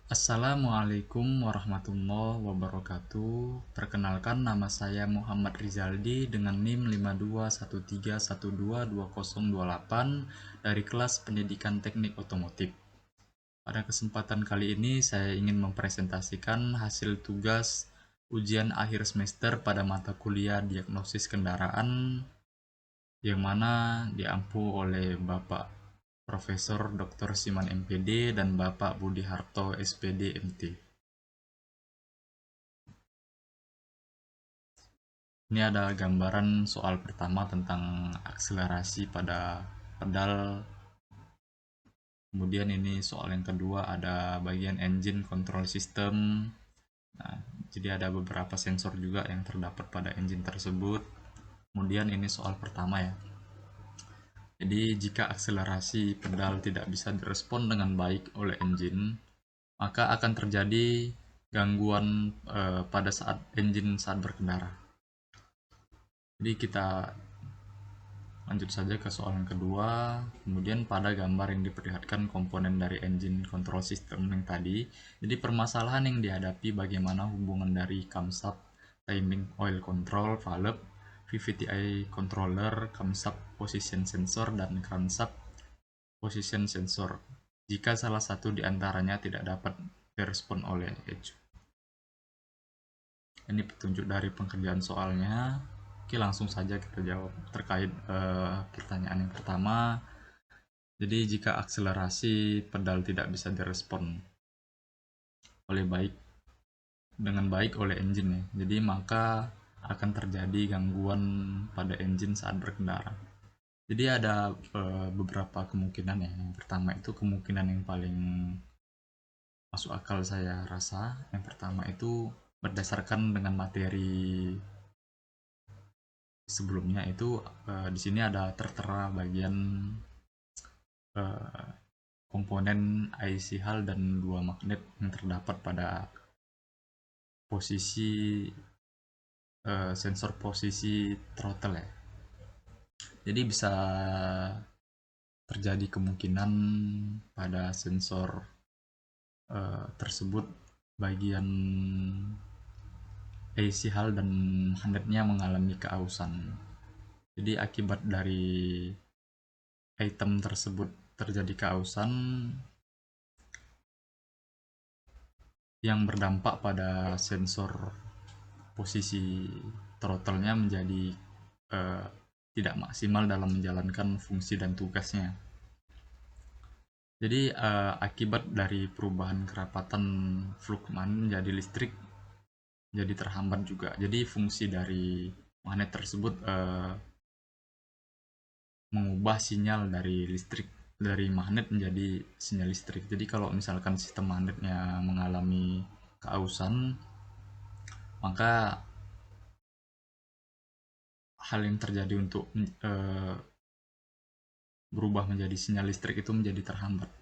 Assalamualaikum warahmatullahi wabarakatuh. Perkenalkan, nama saya Muhammad Rizaldi dengan NIM 5213122028 dari kelas Pendidikan Teknik Otomotif. Pada kesempatan kali ini saya ingin mempresentasikan hasil tugas ujian akhir semester pada mata kuliah Diagnosis Kendaraan yang mana diampu oleh Bapak Profesor Dr. Siman MPD dan Bapak Budi Harto SPD MT. Ini ada gambaran soal pertama tentang akselerasi pada pedal. Kemudian ini soal yang kedua ada bagian engine control system. Nah, jadi ada beberapa sensor juga yang terdapat pada engine tersebut. Kemudian ini soal pertama ya. Jadi jika akselerasi pedal tidak bisa direspon dengan baik oleh engine, maka akan terjadi gangguan pada saat engine saat berkendara. Jadi kita lanjut saja ke soal yang kedua. Kemudian pada gambar yang diperlihatkan komponen dari engine control system yang tadi, jadi permasalahan yang dihadapi bagaimana hubungan dari camshaft, timing oil control valve, VVTi controller, camshaft position sensor, dan crankshaft position sensor jika salah satu di antaranya tidak dapat direspon oleh ECU. Ini petunjuk dari pengerjaan soalnya. Oke, langsung saja kita jawab terkait pertanyaan yang pertama. Jadi jika akselerasi pedal tidak bisa direspon dengan baik oleh engine ya, jadi maka akan terjadi gangguan pada engine saat berkendara. Jadi ada beberapa kemungkinan ya. Yang pertama itu kemungkinan yang paling masuk akal saya rasa. Yang pertama itu berdasarkan dengan materi sebelumnya itu di sini ada tertera bagian komponen IC Hall dan dua magnet yang terdapat pada posisi sensor posisi throttle ya. Jadi bisa terjadi kemungkinan pada sensor tersebut bagian AC Hall dan magnetnya mengalami keausan. Jadi akibat dari item tersebut terjadi keausan yang berdampak pada sensor posisi throttle-nya menjadi tidak maksimal dalam menjalankan fungsi dan tugasnya. Jadi akibat dari perubahan kerapatan flux magnet menjadi listrik jadi terhambat juga. Jadi fungsi dari magnet tersebut mengubah sinyal dari listrik dari magnet menjadi sinyal listrik. Jadi kalau misalkan sistem magnetnya mengalami keausan, maka hal yang terjadi untuk berubah menjadi sinyal listrik itu menjadi terhambat.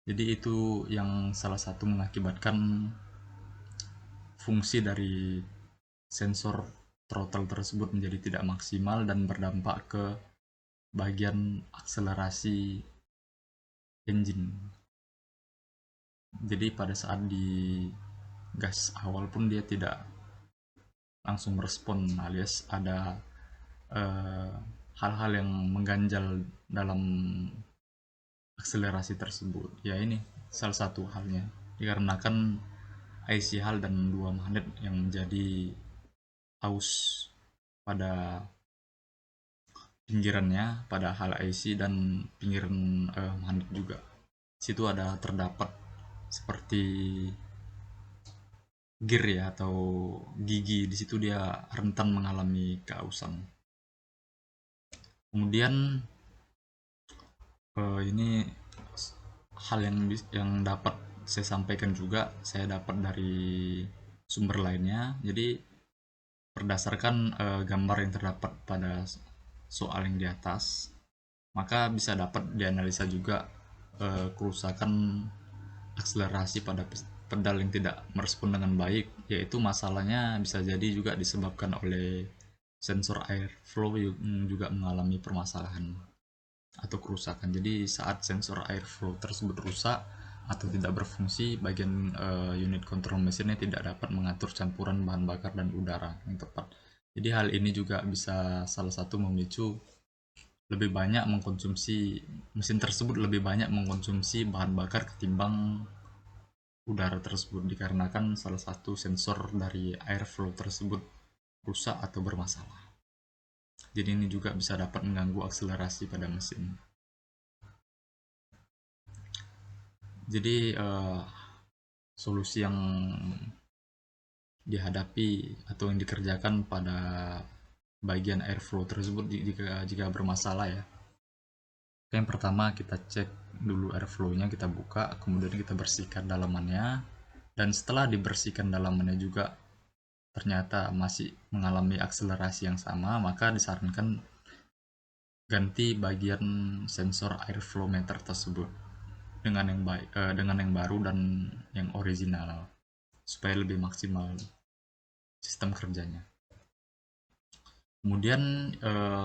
Jadi itu yang salah satu mengakibatkan fungsi dari sensor throttle tersebut menjadi tidak maksimal dan berdampak ke bagian akselerasi engine. Jadi pada saat di gas awal pun dia tidak langsung merespon, alias ada hal-hal yang mengganjal dalam akselerasi tersebut. Ya ini salah satu halnya dikarenakan IC Hall dan dua magnet yang menjadi aus pada pinggirannya, pada hal IC dan pinggiran magnet juga. Situ ada terdapat seperti gear ya atau gigi, di situ dia rentan mengalami keausan. Kemudian ini hal yang dapat saya sampaikan juga, saya dapat dari sumber lainnya. Jadi berdasarkan gambar yang terdapat pada soal yang di atas, maka bisa dapat dianalisa juga kerusakan akselerasi pada pedal yang tidak merespon dengan baik, yaitu masalahnya bisa jadi juga disebabkan oleh sensor airflow yang juga mengalami permasalahan atau kerusakan. Jadi saat sensor airflow tersebut rusak atau tidak berfungsi, bagian unit kontrol mesinnya tidak dapat mengatur campuran bahan bakar dan udara yang tepat. Jadi hal ini juga bisa salah satu memicu lebih banyak mengkonsumsi, mesin tersebut lebih banyak mengkonsumsi bahan bakar ketimbang udara tersebut, dikarenakan salah satu sensor dari airflow tersebut rusak atau bermasalah. Jadi ini juga bisa dapat mengganggu akselerasi pada mesin. Jadi solusi yang dihadapi atau yang dikerjakan pada bagian airflow tersebut jika bermasalah ya. Yang pertama kita cek dulu airflow-nya, kita buka, kemudian kita bersihkan dalamannya, dan setelah dibersihkan dalamannya juga ternyata masih mengalami akselerasi yang sama, maka disarankan ganti bagian sensor airflow meter tersebut dengan yang baru dan yang original supaya lebih maksimal sistem kerjanya. Kemudian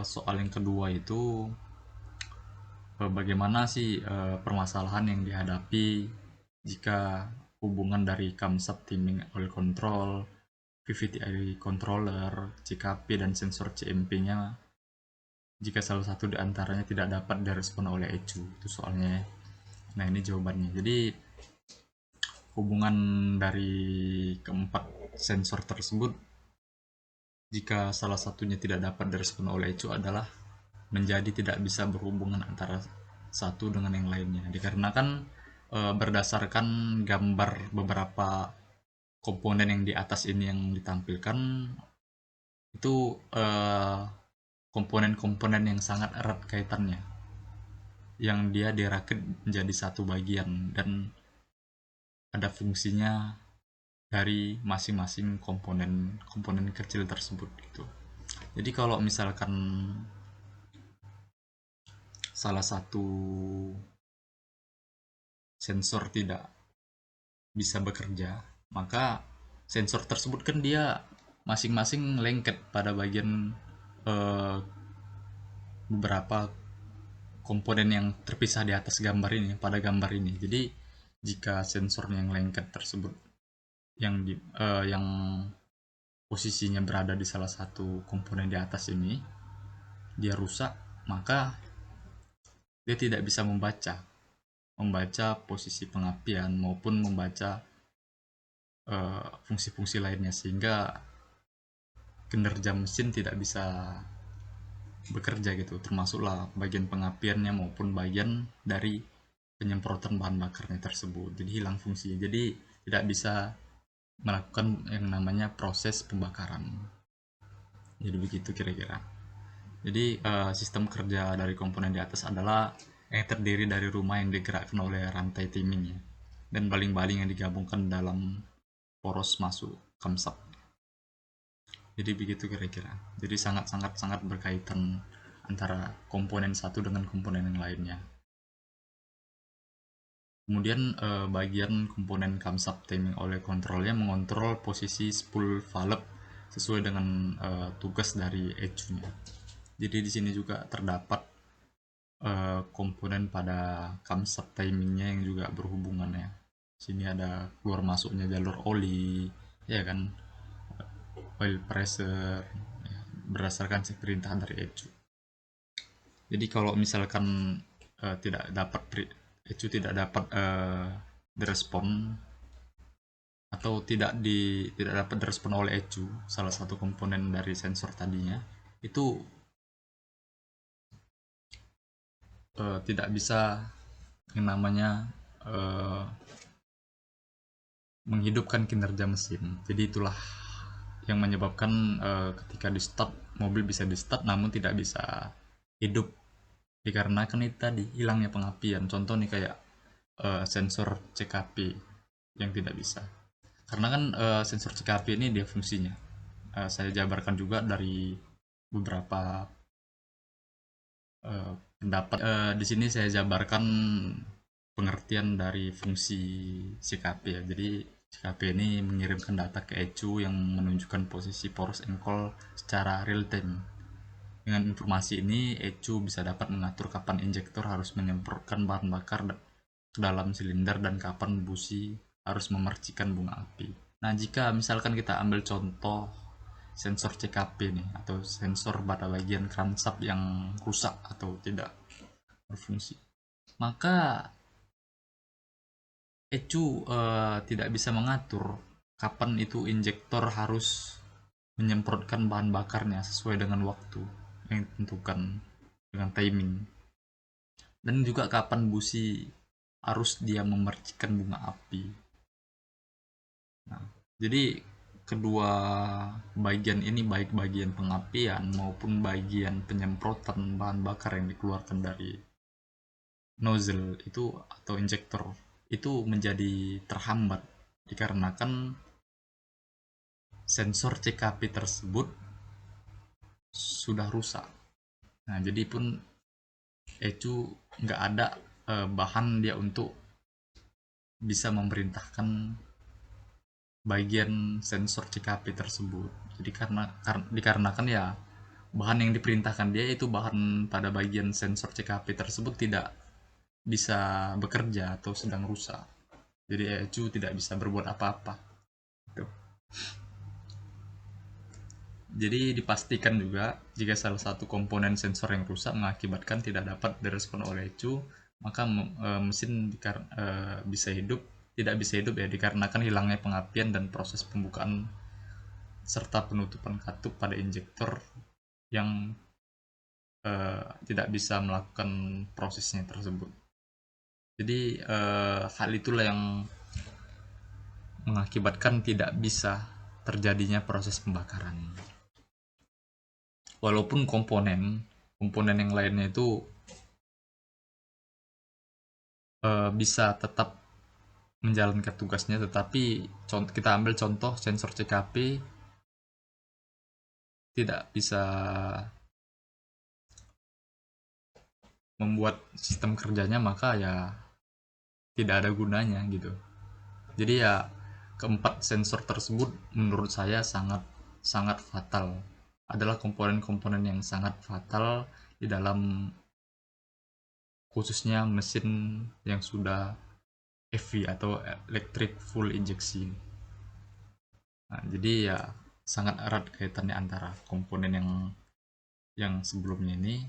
soal yang kedua itu bagaimana sih permasalahan yang dihadapi jika hubungan dari camshaft timing oil control, VVTi controller, CKP, dan sensor CMP-nya jika salah satu di antaranya tidak dapat direspon oleh ECU. Itu soalnya. Nah, ini jawabannya. Jadi hubungan dari keempat sensor tersebut, jika salah satunya tidak dapat direspon oleh ECU, adalah menjadi tidak bisa berhubungan antara satu dengan yang lainnya, dikarenakan berdasarkan gambar beberapa komponen yang di atas ini yang ditampilkan itu komponen-komponen yang sangat erat kaitannya, yang dia dirakit menjadi satu bagian dan ada fungsinya dari masing-masing komponen kecil tersebut gitu. Jadi kalau misalkan salah satu sensor tidak bisa bekerja, maka sensor tersebut kan dia masing-masing lengket pada bagian beberapa komponen yang terpisah di atas gambar ini, pada gambar ini. Jadi jika sensor yang lengket tersebut yang posisinya berada di salah satu komponen di atas ini dia rusak, maka dia tidak bisa membaca posisi pengapian maupun membaca fungsi-fungsi lainnya, sehingga kinerja mesin tidak bisa bekerja gitu, termasuklah bagian pengapiannya maupun bagian dari penyemprotan bahan bakarnya tersebut. Jadi hilang fungsinya, jadi tidak bisa melakukan yang namanya proses pembakaran. Jadi begitu kira-kira. Jadi sistem kerja dari komponen di atas adalah yang terdiri dari rumah yang digerakkan oleh rantai timing ya, dan baling-baling yang digabungkan dalam poros masuk camshaft. Jadi begitu kira-kira. Jadi sangat berkaitan antara komponen satu dengan komponen yang lainnya. Kemudian bagian komponen camshaft timing oleh kontrolnya mengontrol posisi spool valve sesuai dengan tugas dari ECU-nya. Jadi di sini juga terdapat komponen pada camshaft timingnya yang juga berhubungan ya. Sini ada keluar masuknya jalur oli, ya kan, oil pressure, ya, berdasarkan perintah dari ECU. Jadi kalau misalkan tidak dapat ECU tidak dapat direspon atau tidak dapat direspon oleh ECU, salah satu komponen dari sensor tadinya itu tidak bisa yang namanya menghidupkan kinerja mesin. Jadi itulah yang menyebabkan ketika di start mobil bisa di start namun tidak bisa hidup, dikarenakan itu tadi hilangnya pengapian. Contoh nih kayak sensor CKP yang tidak bisa, karena kan sensor CKP ini dia fungsinya saya jabarkan juga dari beberapa pendapat. Di sini saya jabarkan pengertian dari fungsi CKP ya. Jadi CKP ini mengirimkan data ke ECU yang menunjukkan posisi poros engkol secara real time. Dengan informasi ini, ECU bisa dapat mengatur kapan injektor harus menyemprotkan bahan bakar ke dalam silinder dan kapan busi harus memercikan bunga api. Nah, jika misalkan kita ambil contoh sensor CKP nih, atau sensor pada bagian crankshaft yang rusak atau tidak berfungsi, maka ECU tidak bisa mengatur kapan itu injektor harus menyemprotkan bahan bakarnya sesuai dengan waktu yang ditentukan dengan timing, dan juga kapan busi harus dia memercikan bunga api. Nah, jadi kedua bagian ini, baik bagian pengapian maupun bagian penyemprotan bahan bakar yang dikeluarkan dari nozzle itu atau injektor, itu menjadi terhambat dikarenakan sensor CKP tersebut sudah rusak. Nah, jadi pun ECU nggak ada bahan dia untuk bisa memerintahkan bagian sensor CKP tersebut. Jadi dikarenakan ya bahan yang diperintahkan dia itu bahan pada bagian sensor CKP tersebut tidak bisa bekerja atau sedang rusak. Jadi ECU tidak bisa berbuat apa-apa. Jadi dipastikan juga jika salah satu komponen sensor yang rusak mengakibatkan tidak dapat direspon oleh ECU, maka mesin bisa hidup, tidak bisa hidup ya, dikarenakan hilangnya pengapian dan proses pembukaan serta penutupan katup pada injektor yang tidak bisa melakukan prosesnya tersebut. Jadi hal itulah yang mengakibatkan tidak bisa terjadinya proses pembakaran. Walaupun komponen yang lainnya itu bisa tetap menjalankan tugasnya, tetapi kita ambil contoh sensor CKP tidak bisa membuat sistem kerjanya, maka ya tidak ada gunanya gitu. Jadi ya keempat sensor tersebut menurut saya sangat fatal, adalah komponen-komponen yang sangat fatal di dalam khususnya mesin yang sudah EV atau electric full injection. Nah, jadi ya sangat erat kaitannya antara komponen yang sebelumnya ini,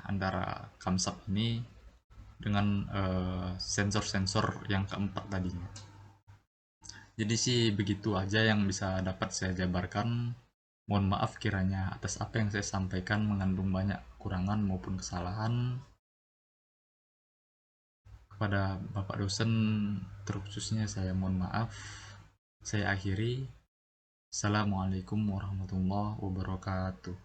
antara camshaft ini dengan sensor-sensor yang keempat tadinya. Jadi sih begitu aja yang bisa dapat saya jabarkan. Mohon maaf kiranya atas apa yang saya sampaikan mengandung banyak kekurangan maupun kesalahan. Kepada Bapak dosen terkhususnya saya mohon maaf. Saya akhiri. Assalamualaikum warahmatullahi wabarakatuh.